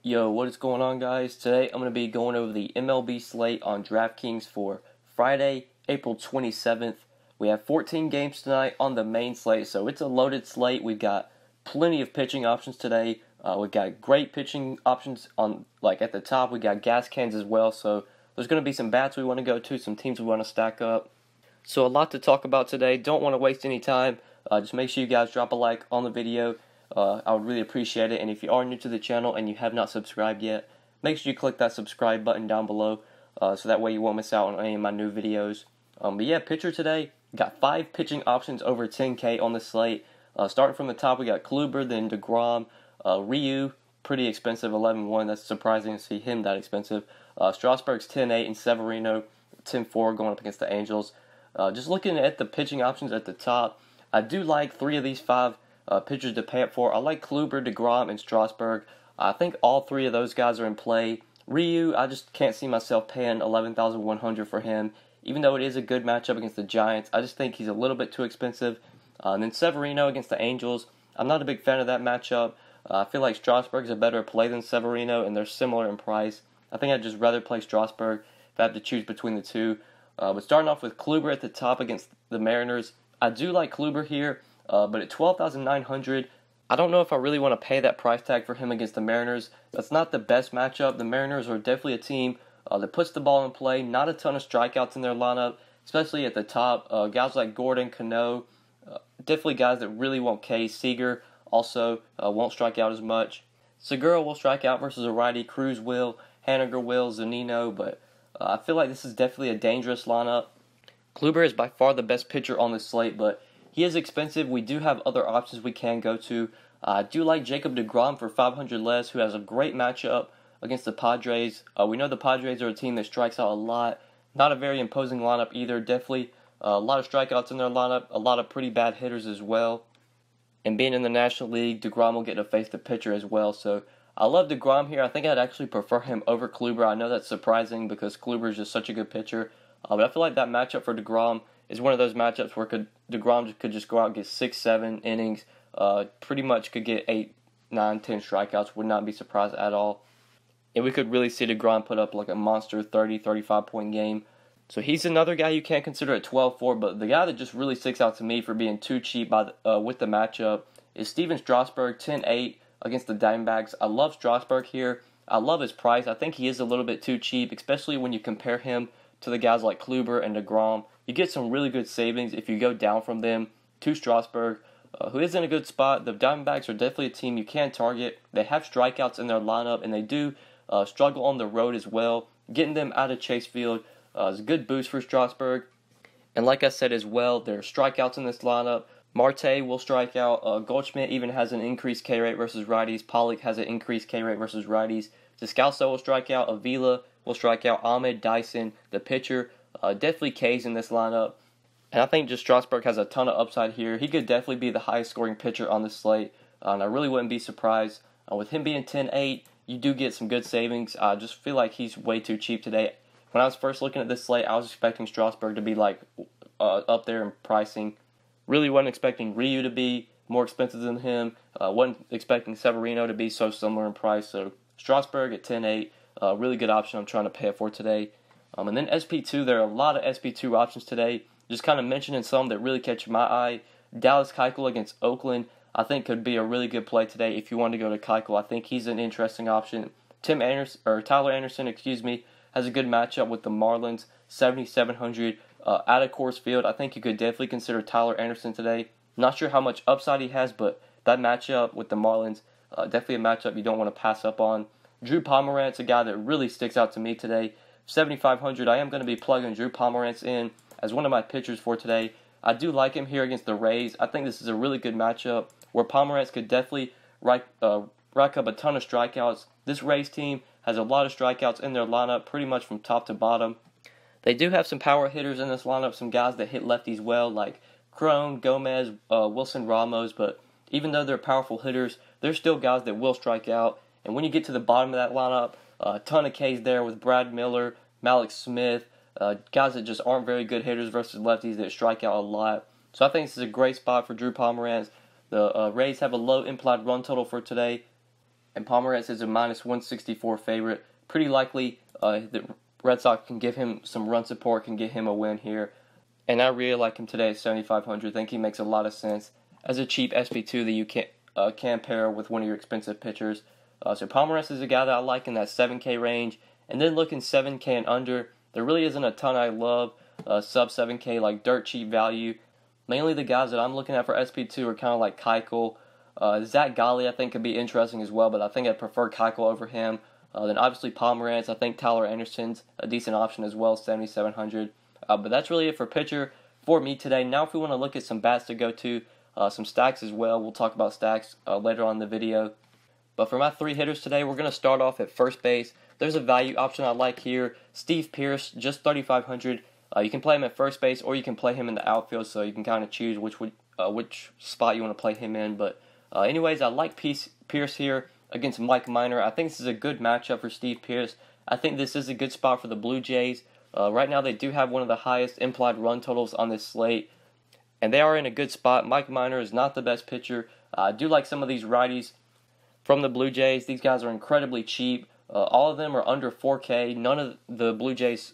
Yo, what is going on, guys? Today I'm going to be going over the MLB slate on DraftKings for Friday, April 27th. We have 14 games tonight on the main slate, so it's a loaded slate. We've got plenty of pitching options today. We've got great pitching options on at the top. We got gas cans as well, so there's going to be some bats we want to go to, some teams we want to stack up. So a lot to talk about today. Don't want to waste any time. Just make sure you guys drop a like on the video. I would really appreciate it. And if you are new to the channel and you have not subscribed yet, make sure you click that subscribe button down below so that way you won't miss out on any of my new videos. But yeah, pitcher today, got 5 pitching options over 10K on the slate. Starting from the top, we got Kluber, then DeGrom, Ryu, pretty expensive, 11-1. That's surprising to see him that expensive. Strasburg's 10-8 and Severino 10-4 going up against the Angels. Just looking at the pitching options at the top, I do like 3 of these 5 pitchers to pay up for. I like Kluber, DeGrom, and Strasburg. I think all 3 of those guys are in play. Ryu, I just can't see myself paying $11,100 for him. Even though it is a good matchup against the Giants, I just think he's a little bit too expensive. And then Severino against the Angels, I'm not a big fan of that matchup. I feel like Strasburg's a better play than Severino, and they're similar in price. I think I'd just rather play Strasburg if I have to choose between the two. But starting off with Kluber at the top against the Mariners, I do like Kluber here, but at $12,900, I don't know if I really want to pay that price tag for him against the Mariners. That's not the best matchup. The Mariners are definitely a team that puts the ball in play. Not a ton of strikeouts in their lineup, especially at the top. Guys like Gordon, Cano, definitely guys that really won't K. Seager also won't strike out as much. Segura will strike out versus a righty. Cruz will. Haniger will. Zunino, but I feel like this is definitely a dangerous lineup. Kluber is by far the best pitcher on the slate, but he is expensive. We do have other options we can go to. I do like Jacob deGrom for $500 less, who has a great matchup against the Padres. We know the Padres are a team that strikes out a lot. Not a very imposing lineup either. Definitely a lot of strikeouts in their lineup. A lot of pretty bad hitters as well. And being in the National League, deGrom will get to face the pitcher as well. So I love deGrom here. I think I'd actually prefer him over Kluber. I know that's surprising because Kluber is just such a good pitcher. But I feel like that matchup for deGrom is one of those matchups where deGrom could just go out and get 6-7 innings. Pretty much could get 8, 9, 10 strikeouts. Would not be surprised at all. And we could really see deGrom put up like a monster 30, 35-point game. So he's another guy you can't consider at 12-4. But the guy that just really sticks out to me for being too cheap with the matchup is Steven Strasburg, 10-8 against the Diamondbacks. I love Strasburg here. I love his price. I think he is a little bit too cheap, especially when you compare him to the guys like Kluber and deGrom. You get some really good savings if you go down from them to Strasburg, who is in a good spot. The Diamondbacks are definitely a team you can target. They have strikeouts in their lineup, and they do struggle on the road as well. Getting them out of Chase Field is a good boost for Strasburg. And like I said as well, there are strikeouts in this lineup. Marte will strike out. Goldschmidt even has an increased K rate versus righties. Pollock has an increased K rate versus righties. Descalso will strike out. Avila will strike out. Ahmed, Dyson, the pitcher, definitely K's in this lineup. And I think just Strasburg has a ton of upside here. He could definitely be the highest scoring pitcher on the slate. And I really wouldn't be surprised. With him being 10-8, you do get some good savings. I just feel like he's way too cheap today. When I was first looking at this slate, I was expecting Strasburg to be up there in pricing. Really wasn't expecting Ryu to be more expensive than him. Wasn't expecting Severino to be so similar in price. So Strasburg at 10-8, really good option I'm trying to pay for today. And then SP2, there are a lot of SP2 options today. Just kind of mentioning some that really catch my eye. Dallas Keuchel against Oakland, I think could be a really good play today if you want to go to Keuchel. I think he's an interesting option. Tyler Anderson, has a good matchup with the Marlins, 7,700 out of Coors Field. I think you could definitely consider Tyler Anderson today. Not sure how much upside he has, but that matchup with the Marlins, definitely a matchup you don't want to pass up on. Drew Pomeranz, a guy that really sticks out to me today, 7,500. I am going to be plugging Drew Pomeranz in as one of my pitchers for today. I do like him here against the Rays. I think this is a really good matchup where Pomeranz could definitely rack up a ton of strikeouts. This Rays team has a lot of strikeouts in their lineup, pretty much from top to bottom. They do have some power hitters in this lineup, some guys that hit lefties well, like Crone, Gomez, Wilson Ramos, but even though they're powerful hitters, they're still guys that will strike out. And when you get to the bottom of that lineup, a ton of Ks there with Brad Miller, Malik Smith, guys that just aren't very good hitters versus lefties that strike out a lot. So I think this is a great spot for Drew Pomeranz. The Rays have a low implied run total for today, and Pomeranz is a minus 164 favorite. Pretty likely the Red Sox can give him some run support, can get him a win here. And I really like him today at 7,500. I think he makes a lot of sense as a cheap SP2 that you can pair with one of your expensive pitchers. So Pomeranz is a guy that I like in that 7K range. And then looking 7K and under, there really isn't a ton I love sub 7K, like dirt cheap value. Mainly the guys that I'm looking at for SP2 are kind of like Keuchel. Zach Galli I think could be interesting as well, but I think I'd prefer Keuchel over him. Then obviously Pomeranz. I think Tyler Anderson's a decent option as well, 7,700. But that's really it for pitcher for me today. Now if we want to look at some bats to go to, some stacks as well. We'll talk about stacks later on in the video. But for my 3 hitters today, we're going to start off at first base. There's a value option I like here. Steve Pearce, just 3,500. You can play him at first base or you can play him in the outfield, so you can kind of choose which spot you want to play him in. But anyways, I like Pearce here against Mike Minor. I think this is a good matchup for Steve Pearce. I think this is a good spot for the Blue Jays. Right now they do have one of the highest implied run totals on this slate, and they are in a good spot. Mike Minor is not the best pitcher. I do like some of these righties from the Blue Jays. These guys are incredibly cheap. All of them are under 4K. None of the Blue Jays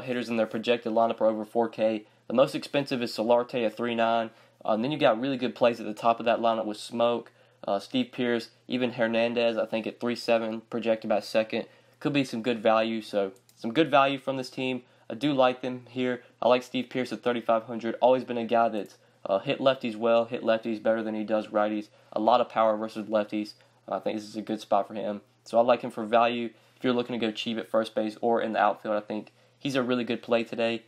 hitters in their projected lineup are over 4K. The most expensive is Solarte at 3.9. And then you got really good plays at the top of that lineup with Smoke, Steve Pearce, even Hernandez, I think at 3.7, projected by second. Could be some good value. So some good value from this team. I do like them here. I like Steve Pearce at 3,500. Always been a guy that's hit lefties well, hit lefties better than he does righties. A lot of power versus lefties. I think this is a good spot for him. So I like him for value. If you're looking to go cheap at first base or in the outfield, I think he's a really good play today.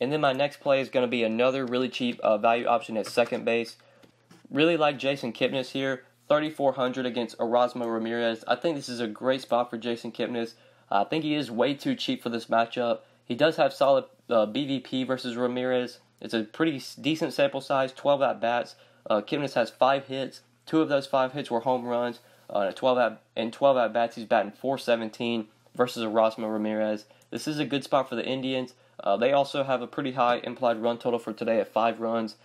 And then my next play is going to be another really cheap value option at second base. Really like Jason Kipnis here, 3,400 against Erasmo Ramirez. I think this is a great spot for Jason Kipnis. I think he is way too cheap for this matchup. He does have solid BVP versus Ramirez. It's a pretty decent sample size, 12 at-bats. Kipnis has 5 hits. 2 of those 5 hits were home runs. 12 at-bats, he's batting .417 versus Erasmo Ramirez. This is a good spot for the Indians. They also have a pretty high implied run total for today at 5 runs.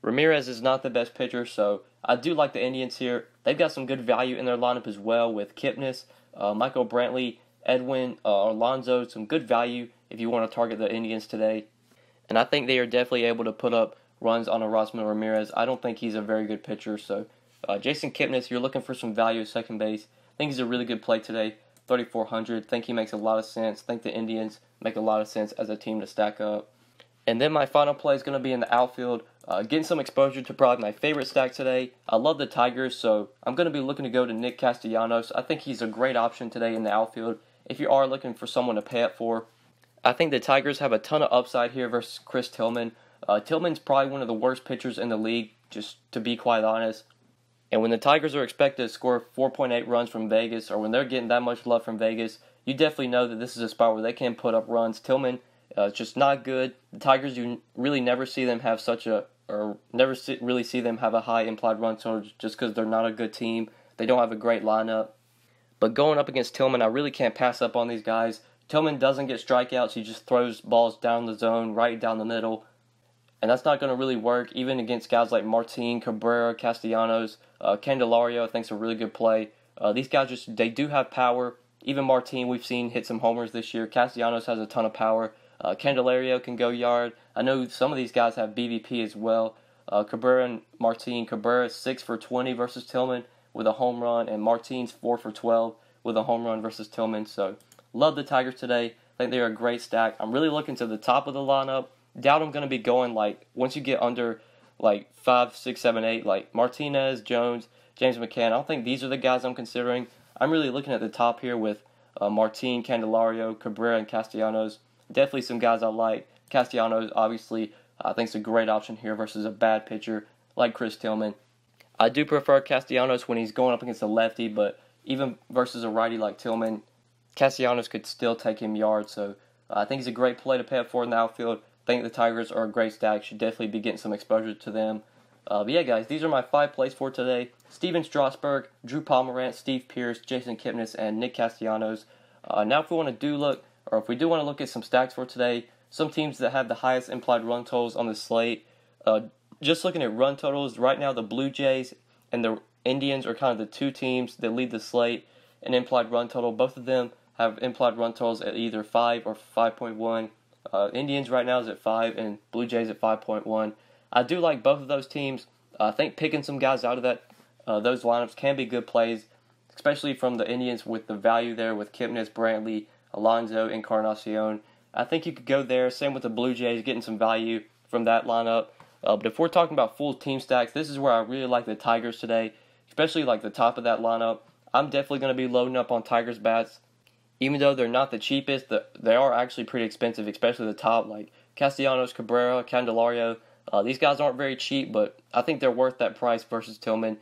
Ramirez is not the best pitcher, so I do like the Indians here. They've got some good value in their lineup as well with Kipnis, Michael Brantley, Edwin, Alonso, some good value if you want to target the Indians today. And I think they are definitely able to put up runs on Erasmo Ramirez. I don't think he's a very good pitcher, so Jason Kipnis, you're looking for some value at second base. I think he's a really good play today, 3,400. Think he makes a lot of sense. Think the Indians make a lot of sense as a team to stack up. And then my final play is going to be in the outfield. Getting some exposure to probably my favorite stack today. I love the Tigers, so I'm going to be looking to go to Nick Castellanos. I think he's a great option today in the outfield if you are looking for someone to pay up for. I think the Tigers have a ton of upside here versus Chris Tillman. Tillman's probably one of the worst pitchers in the league, just to be quite honest. And when the Tigers are expected to score 4.8 runs from Vegas, or when they're getting that much love from Vegas, you definitely know that this is a spot where they can put up runs. Tillman is just not good. The Tigers, you really never see them have really see them have a high implied run total just because they're not a good team. They don't have a great lineup. But going up against Tillman, I really can't pass up on these guys. Tillman doesn't get strikeouts. He just throws balls down the zone, right down the middle. And that's not going to really work, even against guys like Martin, Cabrera, Castellanos. Candelario, I think, is a really good play. These guys they do have power. Even Martin, we've seen hit some homers this year. Castellanos has a ton of power. Candelario can go yard. I know some of these guys have BVP as well. Cabrera and Martin. Cabrera is 6 for 20 versus Tillman with a home run, and Martin's 4 for 12 with a home run versus Tillman. So, love the Tigers today. I think they're a great stack. I'm really looking to the top of the lineup. Doubt I'm going to be going, once you get under, 5, 6, 7, 8, Martinez, Jones, James McCann. I don't think these are the guys I'm considering. I'm really looking at the top here with Martin, Candelario, Cabrera, and Castellanos. Definitely some guys I like. Castellanos, obviously, I think is a great option here versus a bad pitcher like Chris Tillman. I do prefer Castellanos when he's going up against a lefty, but even versus a righty like Tillman, Castellanos could still take him yards. So I think he's a great play to pay up for in the outfield. I think the Tigers are a great stack. Should definitely be getting some exposure to them. But yeah, guys, these are my 5 plays for today. Steven Strasburg, Drew Pomeranz, Steve Pearce, Jason Kipnis, and Nick Castellanos. Now if we want to look at some stacks for today, some teams that have the highest implied run totals on the slate. Just looking at run totals, right now the Blue Jays and the Indians are kind of the two teams that lead the slate in implied run total. Both of them have implied run totals at either 5 or 5.1. Indians right now is at 5 and Blue Jays at 5.1. I do like both of those teams. I think picking some guys out of those lineups can be good plays, especially from the Indians with the value there with Kipnis, Brantley, Alonso, Encarnacion. I think you could go there. Same with the Blue Jays, getting some value from that lineup. But if we're talking about full team stacks, this is where I really like the Tigers today, especially like the top of that lineup. I'm definitely going to be loading up on Tigers bats. Even though they're not the cheapest, they are actually pretty expensive, especially the top, like Castellanos, Cabrera, Candelario. These guys aren't very cheap, but I think they're worth that price versus Tillman.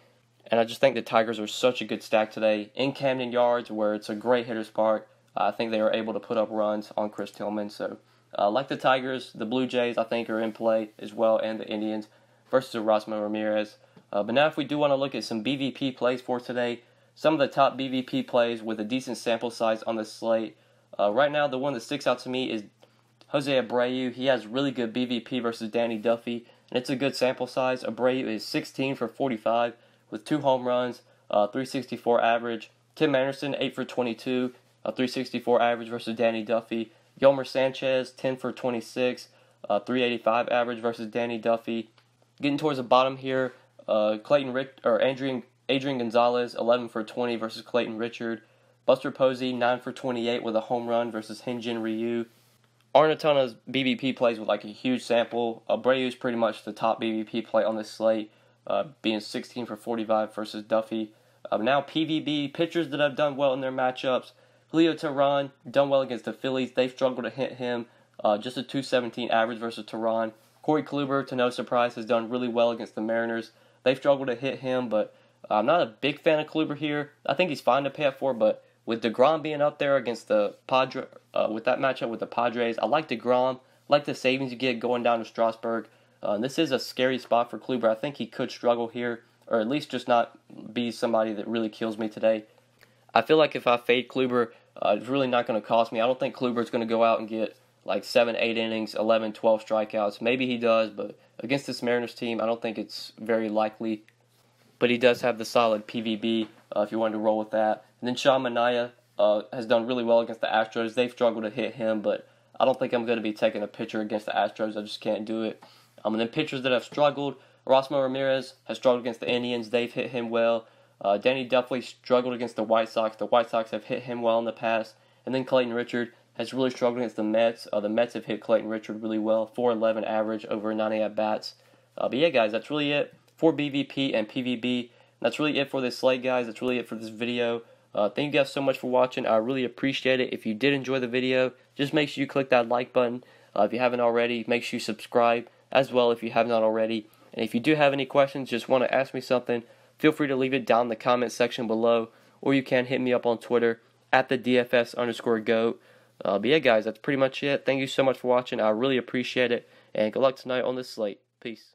And I just think the Tigers are such a good stack today. In Camden Yards, where it's a great hitter's park, I think they are able to put up runs on Chris Tillman. So, like the Tigers, the Blue Jays, I think, are in play as well, and the Indians versus Erasmo Ramirez. But now if we do want to look at some BVP plays for today, some of the top BVP plays with a decent sample size on the slate. Right now, the one that sticks out to me is Jose Abreu. He has really good BVP versus Danny Duffy, and it's a good sample size. Abreu is 16 for 45 with 2 home runs, 364 average. Tim Anderson, 8 for 22, 364 average versus Danny Duffy. Yolmer Sanchez, 10 for 26, 385 average versus Danny Duffy. Getting towards the bottom here, Adrian Gonzalez, 11 for 20 versus Clayton Richard. Buster Posey, 9 for 28 with a home run versus Hyun-Jin Ryu. Aren't a ton of BVP plays with like a huge sample. Abreu is pretty much the top BVP play on this slate, being 16 for 45 versus Duffy. Now PVB, pitchers that have done well in their matchups. Julio Teheran, done well against the Phillies. They've struggled to hit him. Just a 217 average versus Teheran. Corey Kluber, to no surprise, has done really well against the Mariners. They've struggled to hit him, but I'm not a big fan of Kluber here. I think he's fine to pay up for, but with DeGrom being up there against the with that matchup with the Padres, I like DeGrom. I like the savings you get going down to Strasburg. This is a scary spot for Kluber. I think he could struggle here, or at least just not be somebody that really kills me today. I feel like if I fade Kluber, it's really not going to cost me. I don't think Kluber's going to go out and get like 7, 8 innings, 11, 12 strikeouts. Maybe he does, but against this Mariners team, I don't think it's very likely. But he does have the solid PVB if you wanted to roll with that. And then Sean Manaea has done really well against the Astros. They've struggled to hit him, but I don't think I'm going to be taking a pitcher against the Astros. I just can't do it. And then pitchers that have struggled, Erasmo Ramirez has struggled against the Indians. They've hit him well. Danny Duffy struggled against the White Sox. The White Sox have hit him well in the past. And then Clayton Richard has really struggled against the Mets. The Mets have hit Clayton Richard really well, 4.11 average over 90 at-bats. But yeah, guys, that's really it for BVP and PVB. That's really it for this slate, guys. That's really it for this video. Thank you guys so much for watching. I really appreciate it. If you did enjoy the video, just make sure you click that like button. If you haven't already, make sure you subscribe as well if you have not already. And if you do have any questions, just want to ask me something, feel free to leave it down in the comment section below, or you can hit me up on Twitter at the DFS_GOAT. But yeah, guys, that's pretty much it. Thank you so much for watching. I really appreciate it, and good luck tonight on this slate. Peace.